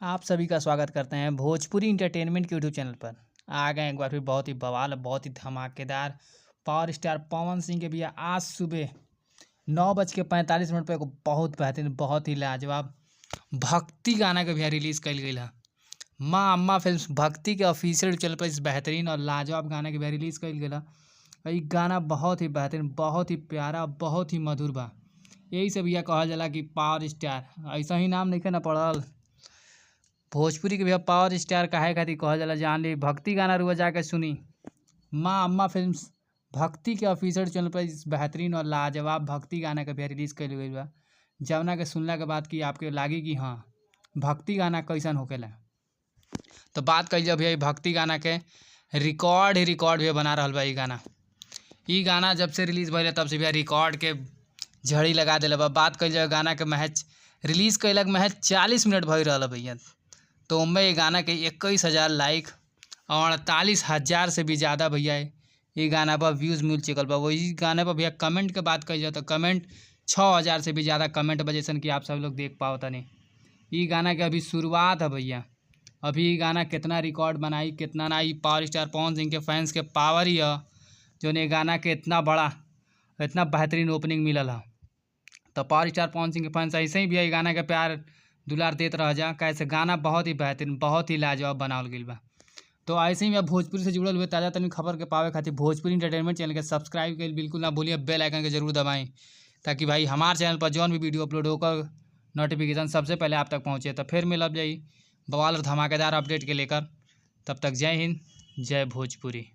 आप सभी का स्वागत करते हैं भोजपुरी इंटरटेनमेंट के यूट्यूब चैनल पर। आ गए एक बार फिर बहुत ही बवाल बहुत ही धमाकेदार पावर स्टार पवन सिंह के भैया आज सुबह 9:45 पर एगो बहुत बेहतरीन बहुत ही लाजवाब भक्ति गाना के भैया रिलीज कल गई है। माँ अम्मा फिल्म भक्ति के ऑफिशियल चैनल पर इस बेहतरीन और लाजवाब गाने के भैया रिलीज कल गई है। ये गाना बहुत ही बेहतरीन बहुत ही प्यारा बहुत ही मधुर बा। यही से भैया कहल जाला कि पावर स्टार ऐसा ही नाम नहीं ना पड़ल। भोजपुरी के भैया पावर स्टार काहे खातिर कहल जाला जान ली। भक्ति गाना रुआ जाके सुनी। माँ अम्मा फिल्म्स भक्ति के ऑफिशियल चैनल पर इस बेहतरीन और लाजवाब भक्ति गाना के भैया रिलीज कइल गइल बा। जवना के सुनला के बाद कि आपके लागी कि हाँ भक्ति गाना कैसन होकेला। तो बात कइल जाए भैया ई भक्ति गाना के रिकॉर्ड भैया बना रहल बा। ई गाना जब से रिलीज भइल तब से भैया रिकॉर्ड के झड़ी लगा दिला बा। बात कइल जाए गाना के महज रिलीज कइला के महज 40 मिनट भइल रहल भैया। तो उनमें ये गाना के 21,000 लाइक और 48,000 से भी ज़्यादा भैया ये गाना पर व्यूज़ मिल चुकल बा। वही गाने पर भैया कमेंट के बात कही जाए तो कमेंट 6,000 से भी ज़्यादा कमेंट बा जैसन कि आप सब लोग देख पाओ तनी। ये गाना के अभी शुरुआत है भैया। अभी ये गाना कितना रिकॉर्ड बनाई कितना ना। ये पावर स्टार पवन सिंह के फैंस के पावर ही है जो ने गाना के इतना बड़ा इतना बेहतरीन ओपनिंग मिलल है। तो पावर स्टार पवन सिंह के फैंस ऐसे ही भैया ये गाना के प्यार दुलार देते रह जा। कैसे गाना बहुत ही बेहतरीन बहुत ही लाजवाब बनावल गइल बा। तो ऐसे ही मैं भोजपुरी से जुड़ल हुए ताज़ा तरीन खबर के पावे खातिर भोजपुरी इंटरटेनमेंट चैनल के सब्सक्राइब कइल बिल्कुल ना भूलिए। बेल आइकन के जरूर दबाएं ताकि भाई हमारे चैनल पर जौन भी वीडियो अपलोड होकर नोटिफिकेशन सबसे पहले आप तक पहुँचे। तो फिर मिलब जाई बवाल और धमाकेदार अपडेट के लेकर। तब तक जय हिंद जय भोजपुरी।